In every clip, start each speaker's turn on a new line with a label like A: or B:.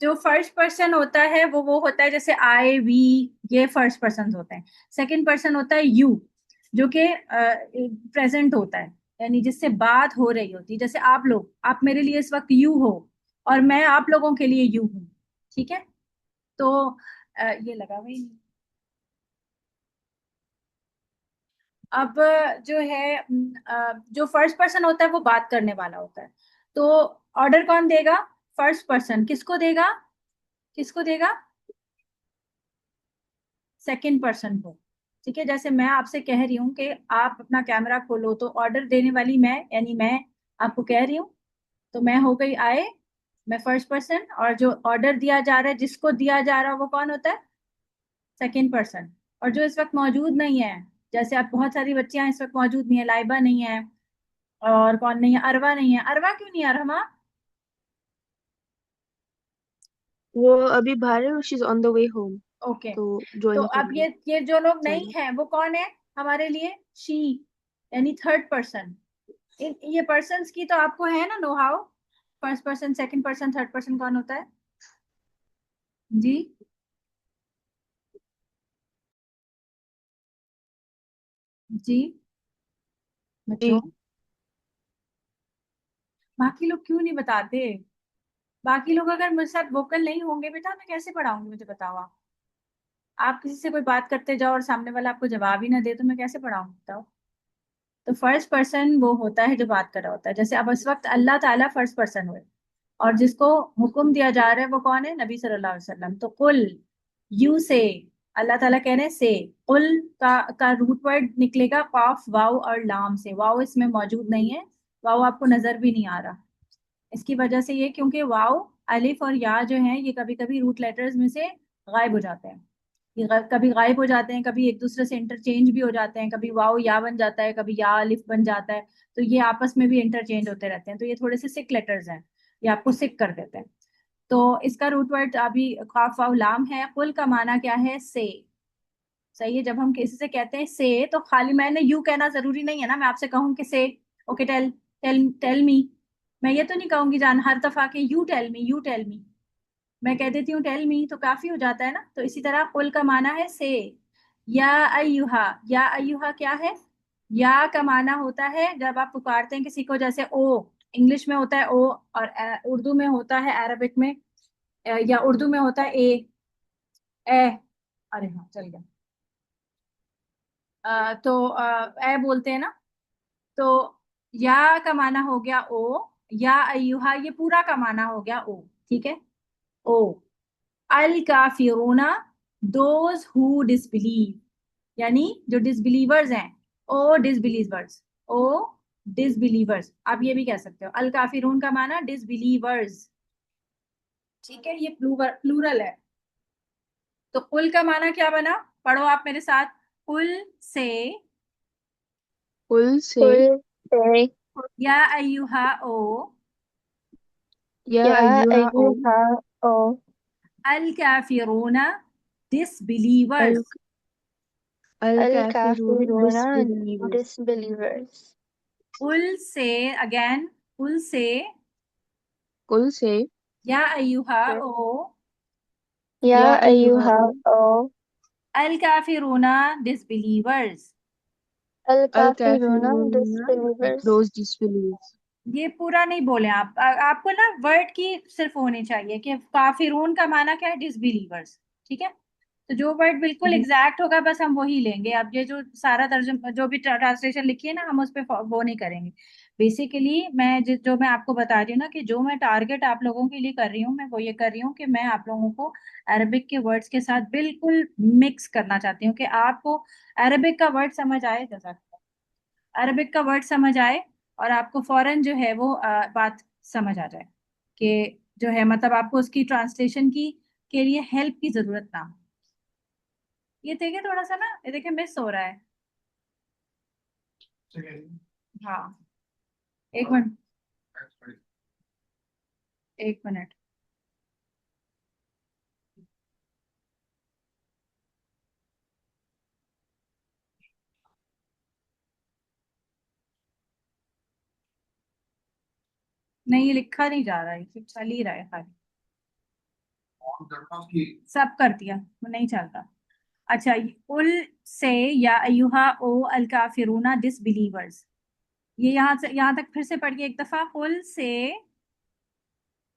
A: जो first person होता है वो होता है जैसे आई वी, ये फर्स्ट पर्सन होते हैं। सेकंड पर्सन होता है यू, जो कि प्रेजेंट होता है, यानी जिससे बात हो रही होती है। जैसे आप लोग, आप मेरे लिए इस वक्त यू हो, और मैं आप लोगों के लिए यू हूँ। ठीक है। तो ये लगा हुआ ही नहीं। अब जो है जो फर्स्ट पर्सन होता है वो बात करने वाला होता है। तो ऑर्डर कौन देगा? फर्स्ट पर्सन किसको देगा? किसको देगा? सेकंड पर्सन को। ठीक है। जैसे मैं आपसे कह रही हूँ कि आप अपना कैमरा खोलो, तो ऑर्डर देने वाली मैं, यानी मैं आपको कह रही हूँ, तो मैं हो गई आए, मैं फर्स्ट पर्सन, और जो ऑर्डर दिया जा रहा है, जिसको दिया जा रहा है, वो कौन होता है? Second person. और जो इस वक्त मौजूद नहीं है, जैसे आप, बहुत सारी बच्चियां इस वक्त मौजूद नहीं है, लाइबा नहीं है, और कौन नहीं है? अरवा नहीं है। अरवा क्यों नहीं है अरमा?
B: वो अभी बाहर है, she is on the way home.
A: Okay.
B: तो
A: तो
B: ज्वाइन
A: अब
B: करेंगे।
A: ये जो लोग नहीं
B: सॉरी।
A: हैं वो कौन है हमारे लिए? शी, यानी थर्ड पर्सन। ये पर्सन्स की तो आपको है ना know how, first person, second person, third person कौन होता है? जी। जी
B: जी।
A: बच्चों, बाकी लोग क्यों नहीं बताते? बाकी लोग अगर मेरे साथ वोकल नहीं होंगे बेटा, मैं कैसे पढ़ाऊंगी? मुझे बताओ आप। आप किसी से कोई बात करते जाओ और सामने वाला आपको जवाब ही ना दे, तो मैं कैसे पढ़ाऊंगी बताओ? तो फर्स्ट पर्सन वो होता है जो बात कर रहा होता है। जैसे अब इस वक्त अल्लाह ताला फर्स्ट पर्सन हुए, और जिसको हुक्म दिया जा रहा है वो कौन है? नबी सल्लल्लाहु अलैहि वसल्लम। तो कुल, यू से, अल्लाह ताला कह रहे हैं से। कुल का रूट वर्ड निकलेगा काफ वाव और लाम से। वाव इसमें मौजूद नहीं है, वाव आपको नजर भी नहीं आ रहा। इसकी वजह से ये, क्योंकि वाव, अलिफ और या जो है, ये कभी कभी रूट लेटर्स में से गायब हो जाते हैं। ये कभी गायब हो जाते हैं, कभी एक दूसरे से इंटरचेंज भी हो जाते हैं, कभी वाव या बन जाता है, कभी या अलिफ बन जाता है। तो ये आपस में भी इंटरचेंज होते रहते हैं, तो ये थोड़े से सिक लेटर्स हैं, ये आपको सिक कर देते हैं। तो इसका रूट वर्ड अभी खाफ वाव लाम है। कुल का माना क्या है? से। सही है। जब हम किसी से कहते हैं से, तो खाली मैंने यू कहना जरूरी नहीं है ना, मैं आपसे कहूँ कि से, ओके टेल, टेल मी। मैं ये तो नहीं कहूंगी जान हर दफा के you tell me, you tell me. मैं कह देती हूँ टेल मी, तो काफी हो जाता है ना। तो इसी तरह कुल का माना है से। या अय्युहा, या अय्युहा क्या है? या का माना होता है जब आप पुकारते हैं किसी को, जैसे ओ, इंग्लिश में होता है ओ, और उर्दू में होता है, अरबिक में, या उर्दू में होता है ए। अरे हाँ चल गया। तो ए बोलते हैं ना। तो या का माना हो गया ओ, या अय्युहा ये पूरा का माना हो गया ओ। ठीक है। ओ। अल काफिरूना, दोज हु डिसबिलीव, यानी जो डिसबिलीवर्स हैं। ओ डिसबिलीवर्स, ओ डिसबिलीवर्स, आप ये भी कह सकते हो। अल काफिरून का माना डिसबिलीवर्स। ठीक है। ये प्लूरल है। तो कुल का माना क्या बना? पढ़ो आप मेरे साथ। कुल से,
B: पुल से।
C: कुल से
A: या अय्युहा ओ,
B: या
C: या
B: अय्युहा ओ।
C: अय्युहा ओ
A: अल काफिरूना
B: अल
A: डिसबिलीवर्स।
B: अल
C: अल
B: काफिरून
C: काफिरूना
B: डिसबिलीवर्स।
C: डिसबिलीवर्स।
A: कुल से, अगेन, कुल से,
B: कुल से।
A: या अय्युहा ओ,
C: या
B: या अय्युहा
C: अय्युहा
B: ओ।
C: ओ
A: अल काफिरूना डिसबिलीवर्स।
C: अल
B: अल
C: काफिरूना
B: काफिरून
C: डिसबिलीवर्स।
B: Those disbelieves.
A: ये पूरा नहीं बोले आप। आपको ना वर्ड की सिर्फ होनी चाहिए कि काफिरून का माना क्या है? डिसबिलीवर्स। ठीक है। तो जो वर्ड बिल्कुल एग्जैक्ट होगा बस हम वही लेंगे। अब ये जो सारा तर्जुम, जो भी ट्रांसलेशन लिखी है ना, हम उस पर वो नहीं करेंगे। बेसिकली मैं जो मैं आपको बता रही हूँ ना, कि जो मैं टारगेट आप लोगों के लिए कर रही हूँ, मैं वो ये कर रही हूँ कि मैं आप लोगों को अरबिक के वर्ड्स के साथ बिल्कुल मिक्स करना चाहती हूँ, कि आपको अरबिक का वर्ड समझ आए, जैसा अरबिक का वर्ड समझ आए, और आपको फौरन जो है वो बात समझ आ जाए, कि जो है मतलब आपको उसकी ट्रांसलेशन की के लिए हेल्प की जरूरत ना हो। ये देखिए थोड़ा सा ना, ये देखिए मिस हो रहा है। हाँ, एक मिनट, एक मिनट। नहीं, ये लिखा नहीं जा रहा है, ये चल ही रहा है खाली। सब कर दिया, वो नहीं चल रहा। अच्छा, उल से या अयुहा ओ अल काफिरूना डिसबिलीवर्स। ये यहाँ तक फिर से पढ़िए एक दफा। कुल से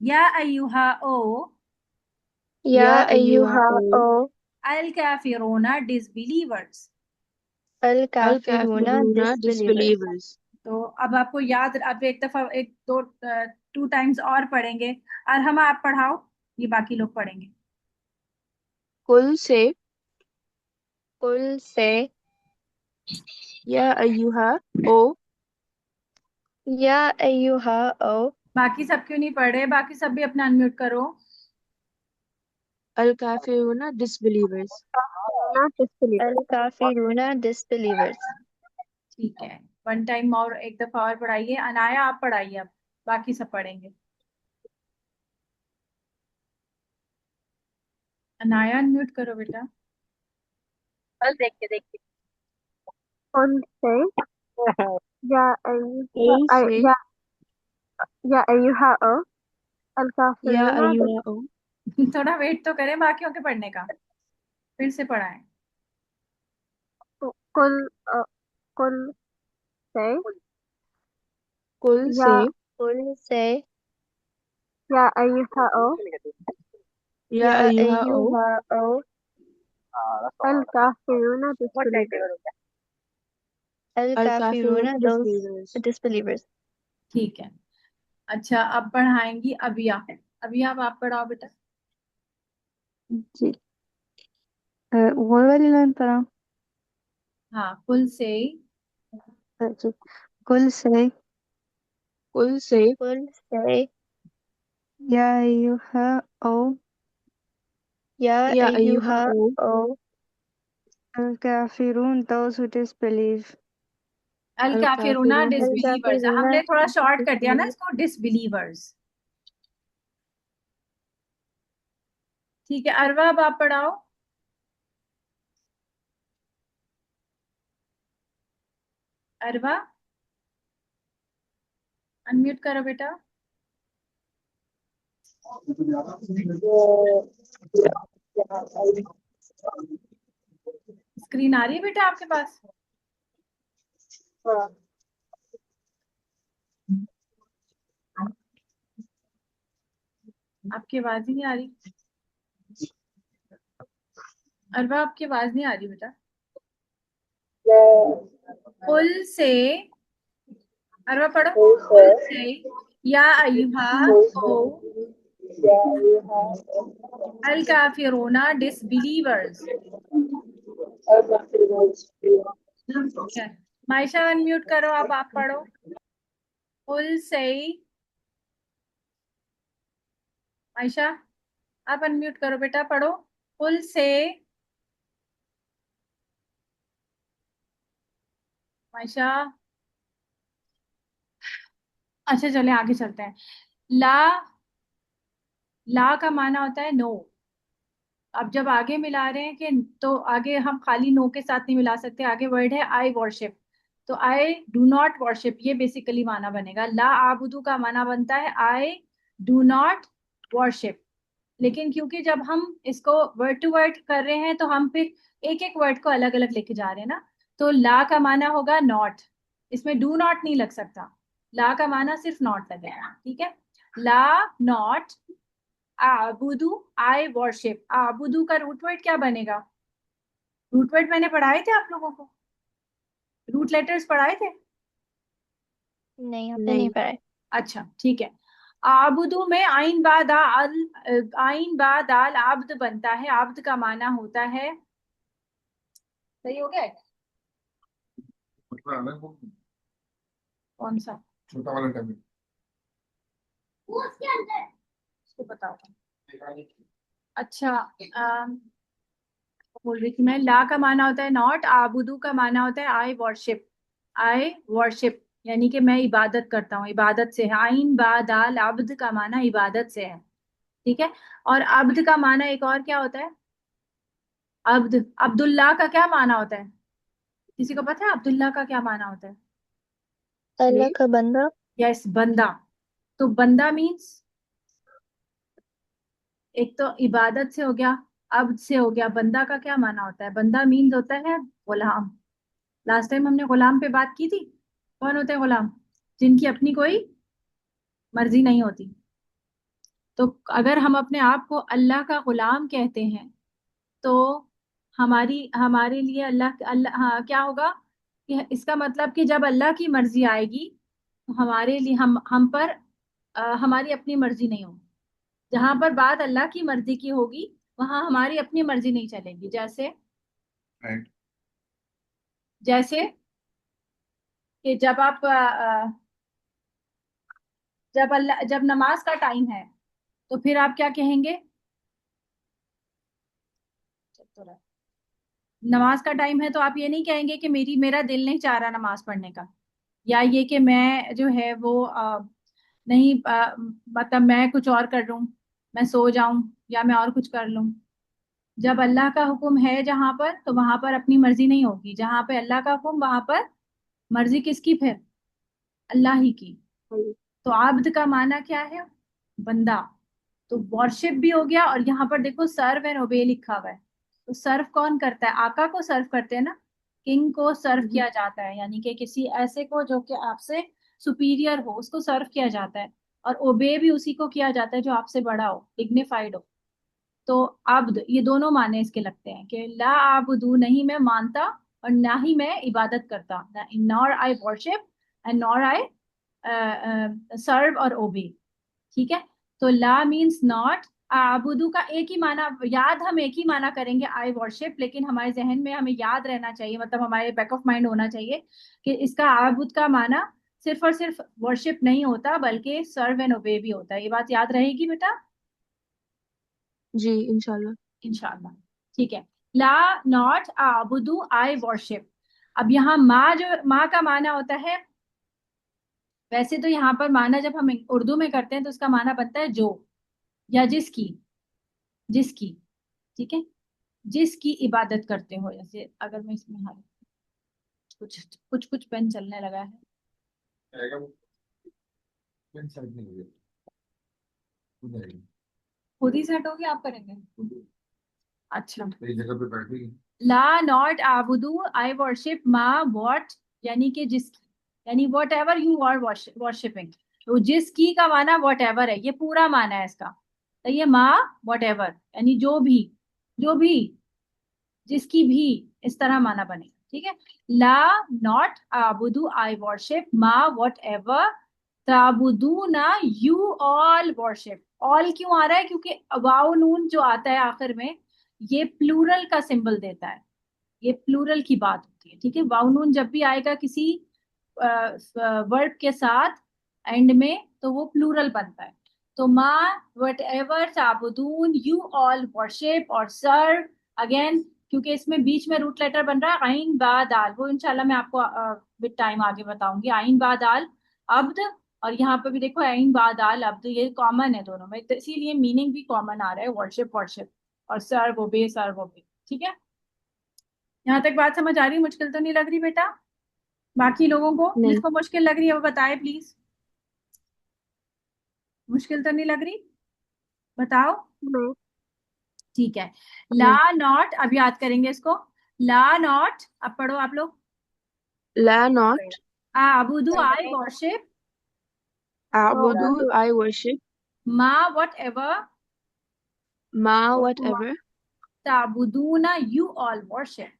A: या अयुहा ओ
C: या
B: या अय्युहा
C: अय्युहा
B: ओ
C: ओ
A: अल काफिरूना डिसबिलीवर्स।
C: अल
B: अल
C: काफिरूना
B: काफिरूना
C: डिसबिलीवर्स।
B: डिसबिलीवर्स।
A: तो अब आपको याद, अब एक दफा, एक दो, टू टाइम्स और पढ़ेंगे। और हम, आप पढ़ाओ, ये बाकी लोग पढ़ेंगे।
B: कुल से
C: कुल से
B: या अय्युहा ओ
C: या अय्युहा ओ
A: बाकी सब क्यों नहीं पढ़ रहे? बाकी सब भी अपना अनम्यूट करो।
B: अल काफिरूना डिसबिलीवर्स।
C: not disbelievers. अल काफिरूना डिसबिलीवर्स।
A: ठीक है, वन टाइम और एक दफा और पढ़ाइए। अनाया आप पढ़ाइए, अब बाकी सब पढ़ेंगे। अनाया अनम्यूट करो बेटा।
C: बस देखते देखते कौन से या
B: कुल से
C: या अय्युहा ओ अल
B: या
C: काफिरूना
B: अय्युहा ओ
A: थोड़ा वेट तो करें बाकियों के पढ़ने का, फिर से पढ़ाएं।
C: कुल कुल से
B: कुल
C: या
B: से
C: कुल से या अय्युहा ओ
B: या
C: या
B: अय्युहा ओ
C: अय्युहा ओ अल काफिरूना disbelievers. अल
B: अल
C: काफिरूना
B: काफिरूना
C: those
B: डिसबिलीवर्स।
C: disbelievers.
A: ठीक है। अच्छा, अब पढ़ाएंगी अबिया। अबिया, अब आप पढ़ाओ बेटा।
C: जी। वो वाली लाइन पर
A: हाँ, कुल से
C: जी। कुल से
B: कुल से
C: कुल से या अय्युहा ओ या
B: या अय्युहा
C: अय्युहा
B: ओ
C: ओ अल काफिरून those who disbelieve.
A: अल
B: अल
A: काफिरूना
B: काफिरूना
C: अल
A: डिसबिलीवर्स,
C: काफिरूना
A: हमने थोड़ा शॉर्ट कर दिया ना
C: disbelievers.
A: इसको, डिसबिलीवर्स। ठीक है, अरवा अब आप पढ़ाओ। अरवा, अनम्यूट करो बेटा। स्क्रीन आ रही है बेटा आपके पास? आपकी आवाज ही नहीं आ रही। अरवा, आपकी आवाज नहीं आ रही बेटा। कुल से, अरवा पढ़ो। कुल से या अयुहा ओ अल काफिरूना डिसबिलीवर्स। ठीक है, मायशा अनम्यूट करो, अब आप पढ़ो। कुल से, मायशा आप अनम्यूट करो बेटा, पढ़ो। कुल से, मायशा। अच्छा चले आगे चलते हैं। ला, ला का माना होता है नो। अब जब आगे मिला रहे हैं कि, तो आगे हम खाली नो के साथ नहीं मिला सकते, आगे वर्ड है आई वर्शिप। तो आई डू नॉट वर्शिप, ये बेसिकली माना बनेगा। ला आबुदू का माना बनता है आई डू नॉट वर्शिप। लेकिन क्योंकि जब हम इसको वर्ड टू वर्ड कर रहे हैं, तो हम फिर एक एक वर्ड को अलग अलग लेके जा रहे हैं ना। तो ला का माना होगा नॉट, इसमें डू नॉट नहीं लग सकता। ला का माना सिर्फ नॉट लगेगा, ठीक है। ला नॉट आबुदू आई वर्शिप। आबुदू का रूट वर्ड क्या बनेगा? रूट वर्ड मैंने पढ़ाए थे आप लोगों को, रूट लेटर्स पढ़ाए थे।
C: नहीं आपने नहीं
B: नहीं।
C: पढ़ा है।
A: अच्छा ठीक है। आबुदू में आइन बा दाल, आइन बा दाल आब्द बनता है। आब्द का माना होता है, सही हो गया? कौन सा? छोटा वाला टेबल वो उसके अंदर, उसको बताओ। अच्छा, बोल रही थी मैं, ला का माना होता है नॉट, आबुदू का माना होता है आई वर्शिप। आई वर्शिप यानी कि मैं इबादत करता हूँ, इबादत से है। आइन बा दाल अब्द का माना इबादत से है, ठीक है। और अब्द का माना एक और क्या होता है? अब्द, अब्दुल्लाह का क्या माना होता है? किसी को पता है अब्दुल्लाह का क्या माना होता है?
C: अल्लाह
B: स्लेव।
C: का बंदा।
A: यस, बंदा। तो बंदा मीन्स एक तो इबादत से हो गया, अब्द से हो गया। बंदा का क्या माना होता है? बंदा मीन्स होता है गुलाम। लास्ट टाइम हमने गुलाम पे बात की थी। कौन होते हैं गुलाम? जिनकी अपनी कोई मर्जी नहीं होती। तो अगर हम अपने आप को अल्लाह का गुलाम कहते हैं तो हमारी हमारे लिए अल्लाह अल्लाह हाँ क्या होगा कि इसका मतलब कि जब अल्लाह की मर्जी आएगी तो हमारे लिए हम पर हमारी अपनी मर्जी नहीं होगी। जहां पर बात अल्लाह की मर्जी की होगी वहां हमारी अपनी मर्जी नहीं चलेगी। जैसे
D: राइट।
A: जैसे कि जब नमाज का टाइम है तो फिर आप क्या कहेंगे? नमाज का टाइम है तो आप ये नहीं कहेंगे कि मेरा दिल नहीं चाह रहा नमाज पढ़ने का, या ये कि मैं जो है वो नहीं मतलब मैं कुछ और कर लूं, मैं सो जाऊं, या मैं और कुछ कर लूं। जब अल्लाह का हुक्म है जहां पर, तो वहां पर अपनी मर्जी नहीं होगी। जहां पे अल्लाह का हुक्म वहां पर मर्जी किसकी? फिर अल्लाह ही की। तो आब्द का माना क्या है? बंदा। तो वॉरशिप भी हो गया, और यहाँ पर देखो सर्व एंड ओबे लिखा हुआ है। तो सर्व कौन करता है? आका को सर्व करते हैं ना। किंग को सर्व किया जाता है, यानी कि किसी ऐसे को जो कि आपसे सुपीरियर हो उसको सर्व किया जाता है। और ओबे भी उसी को किया जाता है जो आपसे बड़ा हो, डिग्निफाइड हो। तो अब्द, ये दोनों माने इसके लगते हैं कि ला आबुदू, नहीं मैं मानता और ना ही मैं इबादत करता, nor I worship and nor I serve और ओबे। ठीक है। तो ला मीन्स नॉट, आबुदू का एक ही माना, याद हम एक ही माना करेंगे आई वर्शिप, लेकिन हमारे जहन में हमें याद रहना चाहिए, मतलब हमारे बैक ऑफ माइंड होना चाहिए कि इसका आबुद का माना सिर्फ और सिर्फ वर्शिप नहीं होता बल्कि सर्व एंड ओबे भी होता है। ये बात याद रहेगी बेटा?
B: जी इंशाल्लाह।
A: इंशाल्लाह। ठीक है। ला नॉट आबुदू आई वर्शिप। अब यहाँ माँ, जो माँ का माना होता है, वैसे तो यहाँ पर माना जब हम उर्दू में करते हैं तो उसका माना बनता है जो, या जिसकी। जिसकी। ठीक है। जिसकी इबादत करते हो। जैसे अगर मैं इसमें, हाँ, कुछ कुछ कुछ पेन चलने लगा है।
D: आएगा वो, पेन साइड नहीं होगी, खुद आएगी।
A: खुद ही सेट होगी, आप करेंगे?
D: खुद
A: अच्छा।
D: सही जगह पे बैठी।
A: ला नॉट आबुदू आई वर्शिप मा वॉट, यानी कि जिसकी, यानी whatever you are worshipping. तो जिसकी का माना वॉट एवर है, ये पूरा माना है इसका। तो ये मा वॉट एवर, यानी जो भी, जो भी, जिसकी भी, इस तरह माना बनेगा। ठीक है। ला नॉट आबुदू आई वर्शिप मा वॉट एवर ताबुदू ना यू ऑल वर्शिप। ऑल क्यों आ रहा है? क्योंकि वाव नून जो आता है आखिर में, ये प्लूरल का सिंबल देता है। ये प्लूरल की बात होती है। ठीक है। वाव नून जब भी आएगा किसी वर्ब के साथ एंड में तो वो प्लूरल बनता है। तो माँ वट एवर ताबुदून यू ऑल वर्शिप और सर्व, अगेन क्योंकि इसमें बीच में रूट लेटर बन रहा है आइन बा दाल, वो इंशाल्लाह मैं आपको विद टाइम आगे बताऊंगी। आइन बा दाल अब्द, और यहाँ पे भी देखो आइन बा दाल अब्द, ये कॉमन है दोनों में, तो इसीलिए मीनिंग भी कॉमन आ रहा है, वर्शिप वर्शिप और सर्व ओबे सर्व ओबे। ठीक है। यहाँ तक बात समझ आ रही? मुश्किल तो नहीं लग रही बेटा? बाकी लोगों को
B: नहीं।
A: जिसको मुश्किल लग रही है वो बताए प्लीज। मुश्किल तो नहीं लग रही? बताओ।
B: नहीं।
A: ठीक है। ला
B: नहीं।
A: नॉट, अब याद करेंगे इसको। ला नॉट, अब पढ़ो आप लोग।
B: ला नॉट
A: आबुदू आई वर्शिप
B: आबुदू आई वर्शिप
A: मा वट एवर
B: मा वट एवर
A: ताबुदूना यू ऑल वर्शिप।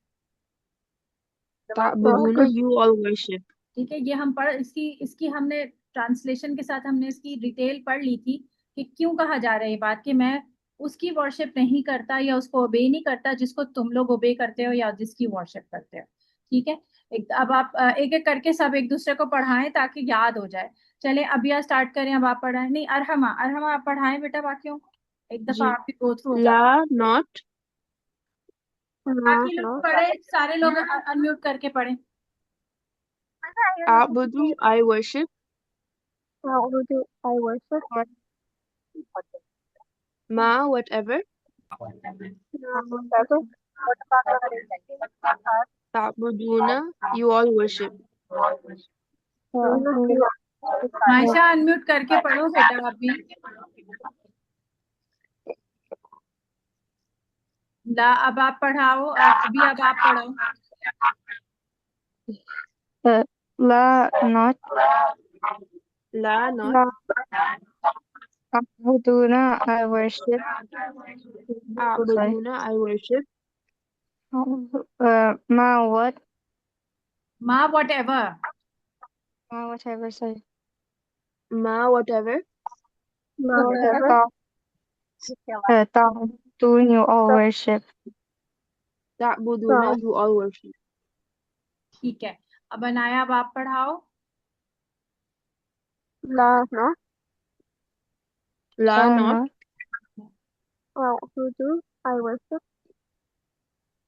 B: ताबुदूना यू ऑल वर्शिप।
A: ठीक है। ये हम पढ़, इसकी इसकी हमने ट्रांसलेशन के साथ हमने इसकी डिटेल पढ़ ली थी कि क्यों कहा जा रहा है ये बात कि मैं उसकी वर्शिप नहीं करता या उसको ओबे नहीं करता जिसको तुम लोग ओबे करते हो या जिसकी वर्शिप करते हो। ठीक है। अब आप एक एक करके सब एक दूसरे को पढ़ाएं ताकि याद हो जाए। चले अब यह स्टार्ट करें। अब आप पढ़ाएं, नहीं अरहमा, अरहमा आप पढ़ाएं बेटा बाकियों को। एक दफा
B: जी।
A: आप भी गो थ्रू हो
B: ला
A: जाए।
B: नॉट
A: बाकी लोग पढ़े, सारे लोग अनम्यूट करके पढ़े।
B: आबुदू आई वर्शिप मा वट एवर ताबुदूना you all worship.
A: Maysha unmute करके पढ़ो बेटा आप भी। ला अब आप पढ़ाओ, अभी अब आप पढ़ो।
C: La not
B: La not.
C: La Abuduna I worship. Sorry.
B: A'buduna I worship.
C: Ma what?
A: माँ what ever.
C: Ma whatever. Sorry.
B: Ma whatever.
C: Ma whatever. Ta'budun you all worship.
B: Ta'buduna you all worship.
A: ठीक है, अब अनाया अब आप पढ़ाओ।
C: La not
B: La not.
C: not Abudu I worship.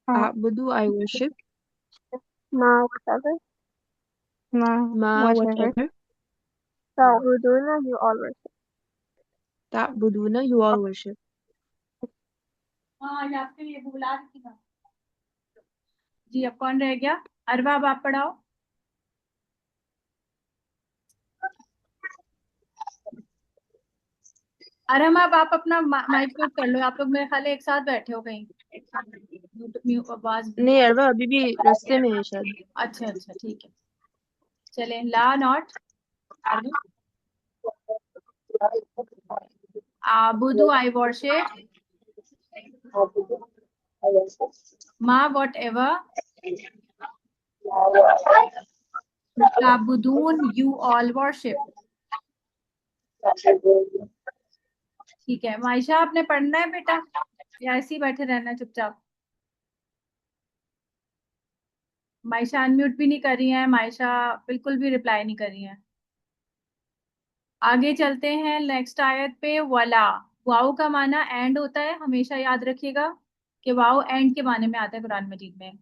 B: A'budu I worship.
C: Ma whatever. Ma
B: Ma
C: whatever.
B: whatever.
C: Ta'buduna you all worship.
B: Ta'buduna you all worship.
A: हाँ, ये आपके लिए बुला रही थी ना। जी, अब कौन रह गया? अरवा अब आप पढ़ाओ। अरम अब आप अपना माइक म्यूट कर लो, आप लोग मेरे ख्याल है एक साथ बैठे हो कहीं। आवाज।
B: नहीं अरवा अभी भी रास्ते में है शायद।
A: अच्छा अच्छा, ठीक है। चले, ला नॉट आबुदू आई वर्शिप। मा वॉट एवर ताबुदून यू ऑल वर्शिप। ठीक है, मायशा आपने पढ़ना है बेटा या ऐसे ही बैठे रहना है चुपचाप? मायशा अनम्यूट भी नहीं कर रही है, मायशा बिल्कुल भी रिप्लाई नहीं कर रही है। आगे चलते हैं नेक्स्ट आयत पे। वला, वाव का माना एंड होता है, हमेशा याद रखिएगा कि वाव एंड के माने में आता है कुरान मजीद में।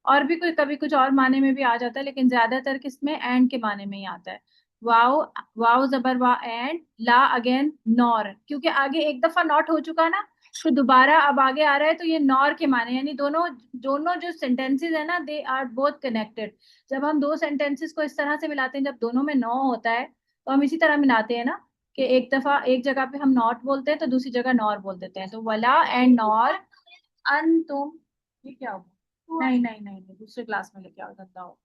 A: और भी कोई कभी कुछ और माने में भी आ जाता है, लेकिन ज्यादातर किसमें एंड के माने में ही आता है। वाव, वाव जबर वा एंड ला अगेन नॉर, क्योंकि आगे एक दफा नॉट हो चुका ना, तो दोबारा अब आगे आ रहा है, तो ये नॉर के माने, यानी दोनों दोनों जो सेंटेंसेस है ना, दे आर बोथ कनेक्टेड। जब हम दो सेंटेंसेस को इस तरह से मिलाते हैं, जब दोनों में नॉ होता है, तो हम इसी तरह मिलाते हैं ना, कि एक दफा एक जगह पे हम नॉट बोलते हैं तो दूसरी जगह नॉर बोल देते हैं। तो वला एंड नॉर अन तुम, ये क्या हो? नहीं नहीं नहीं नहीं, दूसरे क्लास में लेके आओ, गंदा हो।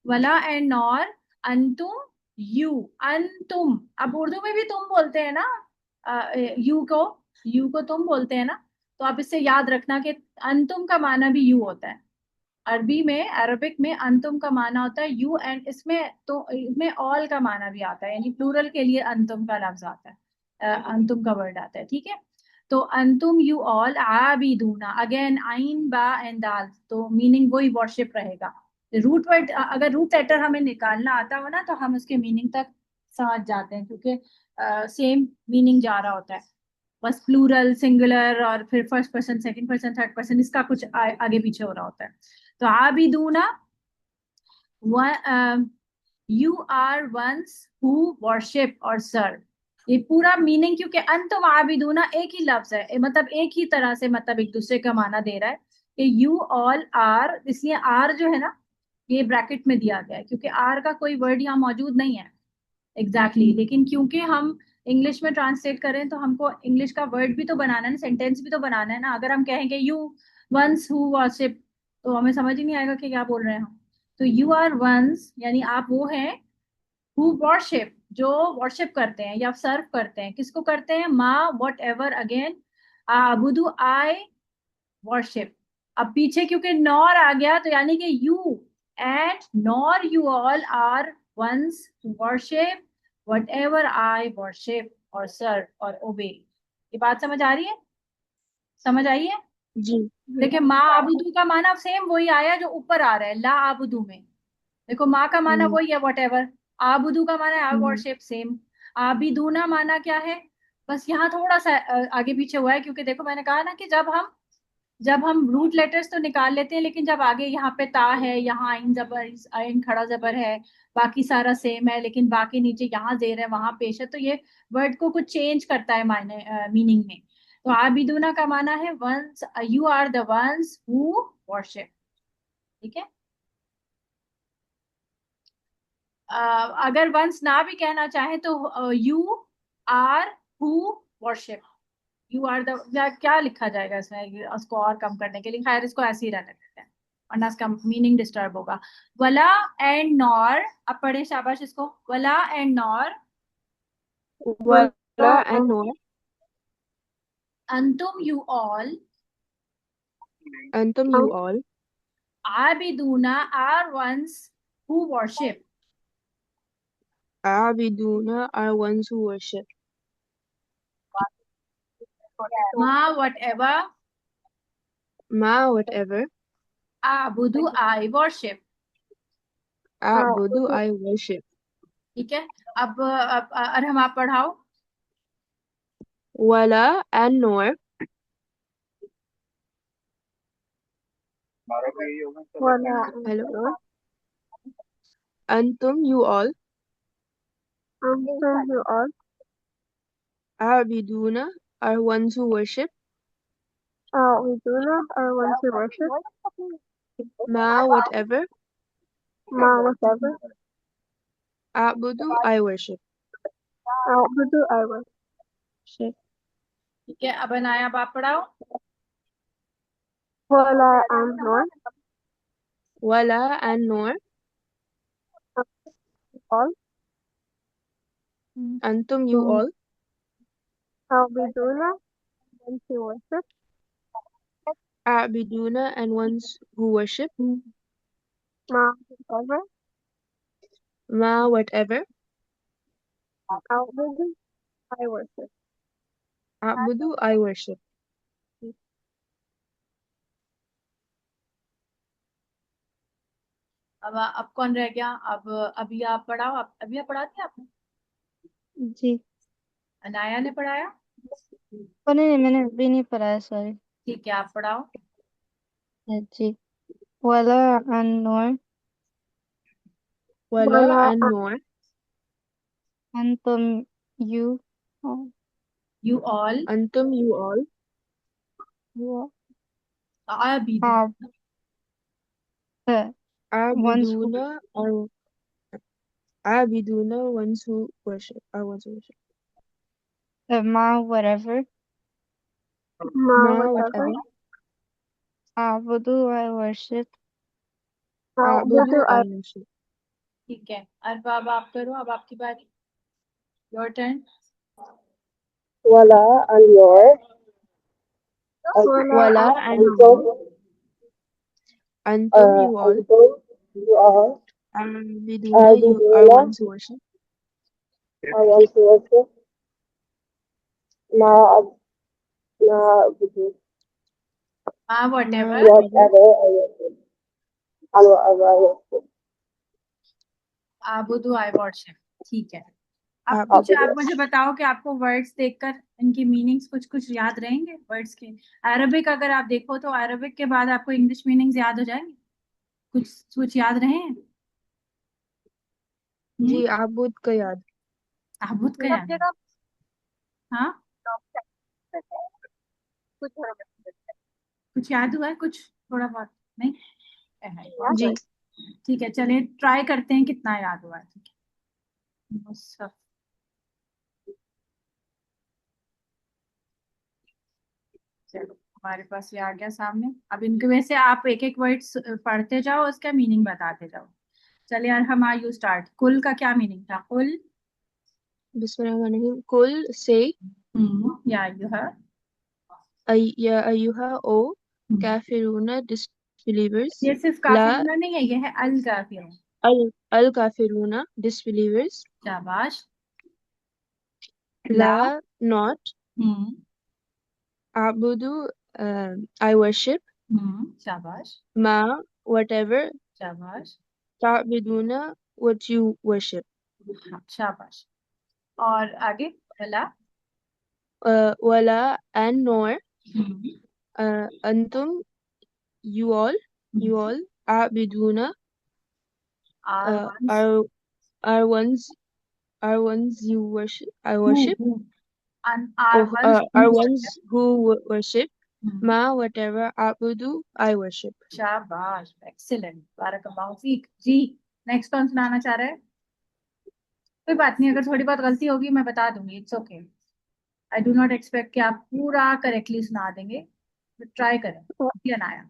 A: वला एंड नॉर अंतुम यू, अंतुम। अब उर्दू में भी तुम बोलते हैं ना, यू को तुम बोलते हैं ना, तो आप इससे याद रखना कि अंतुम का माना भी यू होता है। अरबी में, अरबिक में अंतुम का माना होता है यू, एंड इसमें तो इसमें ऑल का माना भी आता है, यानी प्लूरल के लिए अंतुम का लफ्ज आता है, अंतुम का वर्ड आता है। ठीक है, तो अंतुम यू ऑल आबिदूना, अगेन आइन बा एंड दाल, तो मीनिंग वही वर्शिप रहेगा। रूट वर्ड, अगर रूट लेटर हमें निकालना आता हो ना, तो हम उसके मीनिंग तक समझ जाते हैं, क्योंकि सेम मीनिंग जा रहा होता है। बस प्लूरल, सिंगुलर और फिर first person, second person, third person, इसका कुछ आगे पीछे हो रहा होता है। तो आबिदूना, you are ones who worship और सर्व। ये पूरा मीनिंग, क्योंकि अंतुम आबिदूना एक ही लफ्ज है, मतलब एक ही तरह से, मतलब एक दूसरे का माना दे रहा है कि यू ऑल आर, इसलिए आर जो है ना, ये ब्रैकेट में दिया गया है, क्योंकि आर का कोई वर्ड यहाँ मौजूद नहीं है एग्जैक्टली लेकिन क्योंकि हम इंग्लिश में ट्रांसलेट करें, तो हमको इंग्लिश का वर्ड भी तो बनाना है ना, सेंटेंस भी तो बनाना है ना। अगर हम कहेंगे यू वंस हु वर्शिप, तो हमें समझ ही नहीं आएगा कि क्या बोल रहे हैं हम। तो यू आर वंस, यानी आप वो हैं, हु वर्शिप, जो वर्शिप करते हैं या सर्व करते हैं। किसको करते हैं? माँ वॉट एवर अगेन आबुदू आई वर्शिप। अब पीछे क्योंकि नॉर आ गया, तो यानी कि you and nor you all are ones worship whatever I worship और सर्व और ओबे। ये बात समझ आ रही है? समझ आई है?
B: जी।
A: देखिए, माँ आबुदू का माना सेम वही आया जो ऊपर आ रहा है ला आबुदू में। देखो, माँ का माना
B: हम्म
A: वही है वट एवर, आबुदू का माना है आई
B: हम्म
A: वर्शिप, सेम। आबिदूना माना क्या है? बस यहाँ थोड़ा सा आगे पीछे हुआ है, क्योंकि देखो मैंने कहा ना कि जब हम रूट लेटर्स तो निकाल लेते हैं, लेकिन जब आगे यहाँ पे ता है, यहाँ आइन जबर, आइन खड़ा जबर है, बाकी सारा सेम है, लेकिन बाकी नीचे यहाँ जेर है, वहां पेश है, तो ये वर्ड को कुछ चेंज करता है मायने, मीनिंग में। तो आबिदूना का माना है ones, you are the ones who worship. ठीक है, अगर वंस ना भी कहना चाहे तो you are who worship, you are the, क्या लिखा जाएगा इसमें उसको और कम करने के लिए? खैर इसको ऐसे ही रहने देते हैं वरना इसका मीनिंग डिस्टर्ब होगा। वला एंड नॉर, अब पढ़े शाबाश इसको। वला and nor,
B: Wala and nor,
A: अंतुम you all,
B: antum you all,
A: आबिदूना are ones who worship,
B: abiduna are ones who worship.
A: मा वट एवर,
B: Ma whatever,
A: आबुदू I worship.
B: abudu I worship.
A: ठीक है। अब अरहम आप पढ़ाओ।
B: Wala and nor,
C: वला
B: hello, antum you all,
C: अंतुम you all,
B: abiduna are ones who worship.
C: आबिदूना are one to worship,
B: Ma whatever,
C: मा whatever,
B: abudu I worship.
C: आबुदु आई वर्शिप।
A: ठीक है। अब अनाया आप पढ़ाओ।
C: वला and nor,
B: Wala and nor,
C: all,
B: antum you all,
C: आबिदूना one to worship,
B: abiduna and ones who worship.
C: मा whatever,
B: Ma whatever,
C: आबुदु I worship.
B: abudu I worship.
A: अब कौन रह गया? अब अभी आप पढ़ाओ। अभी आप पढ़ाती आपने?
C: जी।
A: अनाया ने पढ़ाया?
C: नहीं मैंने अभी नहीं पढ़ाया, सॉरी।
A: ठीक है, आप पढ़ाओ।
C: जी। वला and nor,
B: Wala and nor,
C: अंतुम you
A: you all
B: antum you all,
A: आबिदू,
C: have ones who
B: abiduna ones who worship. Are ones who worship.
C: ma whatever,
B: Ma whatever,
C: abudu I worship,
B: abudu I worship.
A: ठीक है। अब आप करो, अब आपकी बारी, your turn.
B: Wala and your,
C: वला
B: wala and your, antum you all, abiduna you are ones who worship.
A: हाँ वट
B: Ma
A: एवर, आबुदू आई वर्शिप। ठीक है। अब कुछ आप मुझे बताओ कि आपको वर्ड्स देखकर इनकी मीनिंग्स कुछ कुछ याद रहेंगे वर्ड्स के? अरबिक अगर आप देखो तो अरबिक के बाद आपको इंग्लिश मीनिंग्स याद हो जाएंगे? कुछ कुछ याद रहे हैं?
B: जी आबुद का याद.
A: आबुद का याद है? हाँ, कुछ याद हुआ है? कुछ थोड़ा बहुत? नहीं
B: जी.
A: ठीक है, चलिए ट्राई करते हैं कितना याद हुआ है। ठीक है, मुसफ़। चलो हमारे पास ये आ गया सामने। अब इनके में से आप एक एक वर्ड पढ़ते जाओ, उसका मीनिंग बताते जाओ। चलिए यार, हम यू स्टार्ट। कुल का क्या मीनिंग था? कुल,
B: Bismillahirrahmanirrahim. Kul say,
A: या यू है,
B: ya ayyuha o kafiruna disbelievers.
A: ये सिर्फ
B: La
A: काफिरूना नहीं है, ये है अल काफिरून।
B: al kafiruna disbelievers.
A: शाबाश।
B: La not
A: hmm
B: abudu I worship.
A: शाबाश
B: Ma whatever
A: शाबाश।
B: ta'biduna what you worship.
A: हाँ, शाबाश। और आगे वाला?
B: Wala and nor
A: hmm
B: antum you all abiduna
A: are
B: are ones you worship. I worship.
A: Are
B: Are ones who worship. Ma whatever abudu I worship.
A: शाबाश, excellent, बारकल्लाहु Feke जी। Next कौन सुनाना चाह रहे हैं? कोई बात नहीं, अगर थोड़ी बहुत गलती होगी मैं बता दूंगी, it's okay. I do not expect कि आप पूरा करेक्टली सुना देंगे, ट्राई करें। जी अनाया।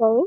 C: say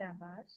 A: शाबाश।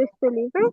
C: disbelievers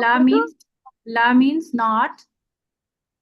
A: ला मीन्स, ला means not.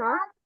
C: not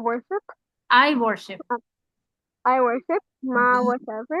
C: worship
A: I worship.
C: I worship ma whatever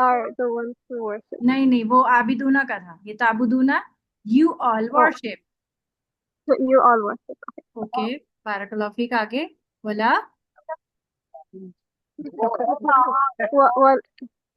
C: are the ones who worship.
A: नहीं नहीं, वो आबिदूना का था, ये ताबुदूना। You all
C: Oh,
A: worship.
C: so you all worship.
A: Okay, बारकल्लाह आगे बोला।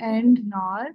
A: And nor.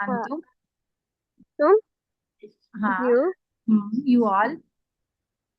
A: अंतुम।
C: तुम
A: हाँ।
C: you
A: you all.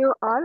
C: you all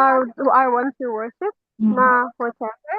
C: are ones who worship ma whatever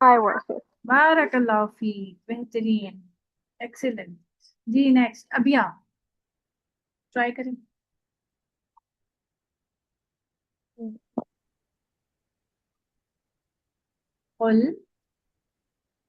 C: I worship.
A: बारकल्लाह फीक, बेहतरीन, एक्सीलेंट। जी नेक्स्ट, अभी आप ट्राई करें। कुल।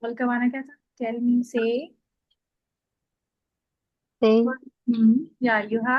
A: कुल का माना क्या था? टेल मी, से।
C: say
A: या युहा।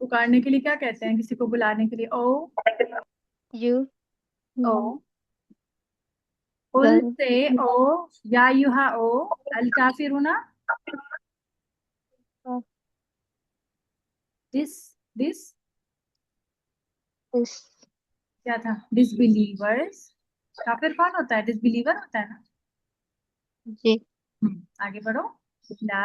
A: पुकारने के लिए क्या कहते हैं किसी को बुलाने के लिए? ओ।
C: you
A: ओ। कुल से ओ, या युहा ओ, अल काफिरूना दिस, दिस
C: is
A: क्या था? डिसबिलीवर्स। काफिर कौन होता है? डिसबिलीवर होता है ना।
C: जी
A: आगे बढ़ो। ला।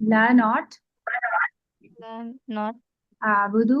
A: ला नॉट।
C: not
A: आबुदू।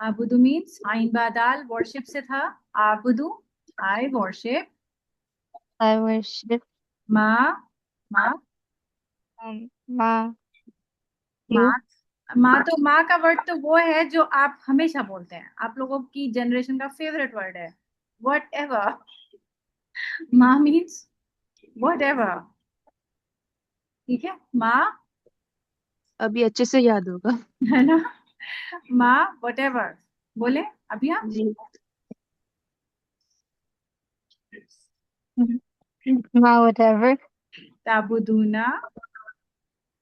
A: आबुदू मीन्स आइन बादाल वर्शिप से था। आबुदू, आई वर्शिप।
C: I worship
A: मा, मा,
C: ma
A: मा।
C: you
A: माँ तो, माँ का वर्ड तो वो है जो आप हमेशा बोलते हैं, आप लोगों की जनरेशन का फेवरेट वर्ड है, वट एवर। माँ मीन्स वट एवर, ठीक है? माँ,
B: अभी अच्छे से याद होगा।
A: है ना? माँ वट एवर बोले अभी आप।
B: जी
C: ma whatever
A: ताबुदूना,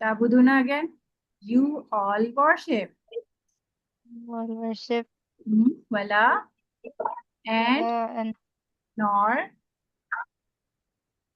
A: ताबुदूना again. You all worship.
C: all worship
A: वला एंड
C: and
A: नॉर।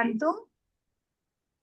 A: अंतुम,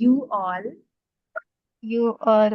A: you all,
C: you all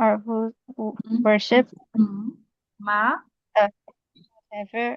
C: are who worship
A: माँ,
C: whatever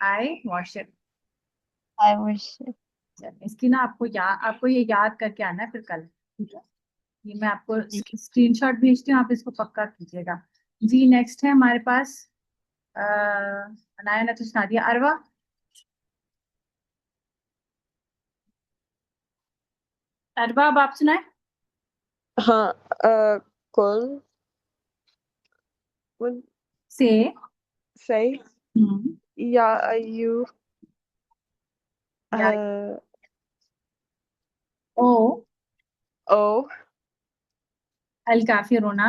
A: I worship.
C: I worship.
A: इसकी ना आपको ये याद करके आना है फिर कल, ठीक है? ये मैं आपको स्क्रीनशॉट भेजती हूँ, आप इसको पक्का कीजिएगा। जी नेक्स्ट है हमारे पास अनाया ने तो सुना दिया। अरवा। अरवा अब आप सुनाए।
E: हाँ कौन would
A: से
E: say या you
A: या ओ,
E: ओ
A: अल काफिरूना।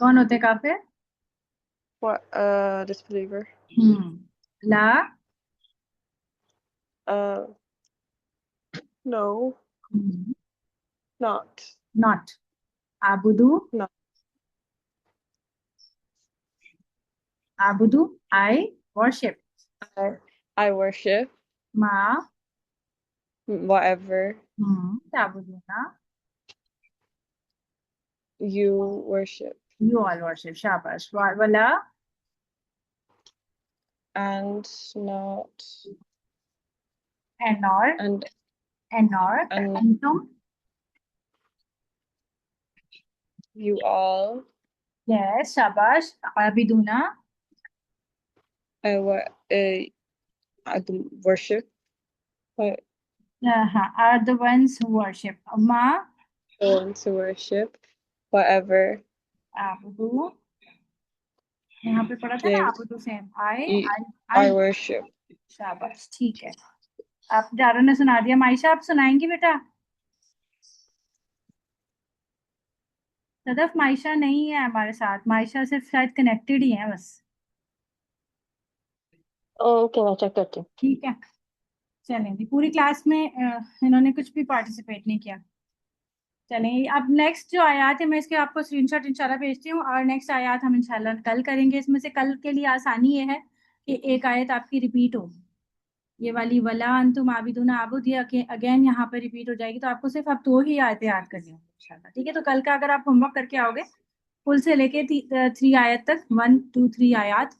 A: कौन होते हैं काफिर?
E: disbeliever
A: ला
E: no not
A: नॉट। आबुदू,
E: not
A: आबुदू आई वर्शिप।
E: I worship
A: मा
E: whatever
A: ताबुदूना
E: you worship
A: you all worship. शाबाश। वला
E: and not
A: and nor
E: and
A: एनॉर्ट,
E: And
A: एंटम,
E: you all.
A: यस, शाबाश, आबिदूना,
E: I do worship. What
A: हाँ, are the ones who worship, माँ,
E: the ones who worship. Whatever
A: आबुदू, यहाँ पे पढ़ा था ना
E: they
A: आबुदू से, आई
E: you,
A: I
E: I
A: I
E: worship.
A: शाबाश, ठीक है। आप जारो ने सुना दिया, मायशा आप सुनाएंगी बेटा? सदफ, मायशा नहीं है हमारे साथ, मायशा सिर्फ शायद कनेक्टेड ही है बस।
B: ओके, मैं चेक करती हूँ।
A: ठीक है, चलेंगे। पूरी क्लास में इन्होंने कुछ भी पार्टिसिपेट नहीं किया। चलें, अब नेक्स्ट जो आयात है मैं इसके आपको स्क्रीनशॉट इंशाल्लाह भेजती हूँ, और नेक्स्ट आयात हम इंशाल्लाह कल करेंगे। इसमें से कल के लिए आसानी ये है कि एक आयत आपकी रिपीट हो, ये वाली वला अंतुम आबिदूना आबुद, ये अगेन यहाँ पे रिपीट हो जाएगी, तो आपको सिर्फ अब 2 ही आयतें याद करनी होंगी इंशाल्लाह। ठीक है, तो कल का अगर आप होमवर्क करके आओगे फुल से लेके 3 आयत तक, 1 2 3 आयत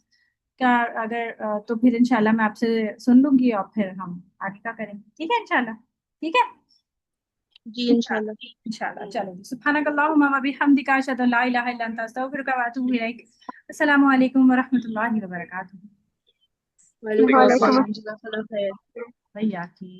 A: का, अगर तो फिर इंशाल्लाह मैं आपसे सुन लूंगी और फिर हम आगे का करेंगे। ठीक है इंशाल्लाह, ठीक है
B: जी इंशाल्लाह।
A: इंशाल्लाह। चलो, सुब्हानकल्लाहुम्मा व बिहम्दिका, अशहदु अन ला इलाहा इल्ला अंता, अस्तगफिरुका व अतूबु इलैक। अस्सलामु अलैकुम व रहमतुल्लाहि व बरकातुहू।
B: वालेकुम
C: वालेकुम
B: अस्सलाम, जज़ाकल्लाह खैर।
A: भैया की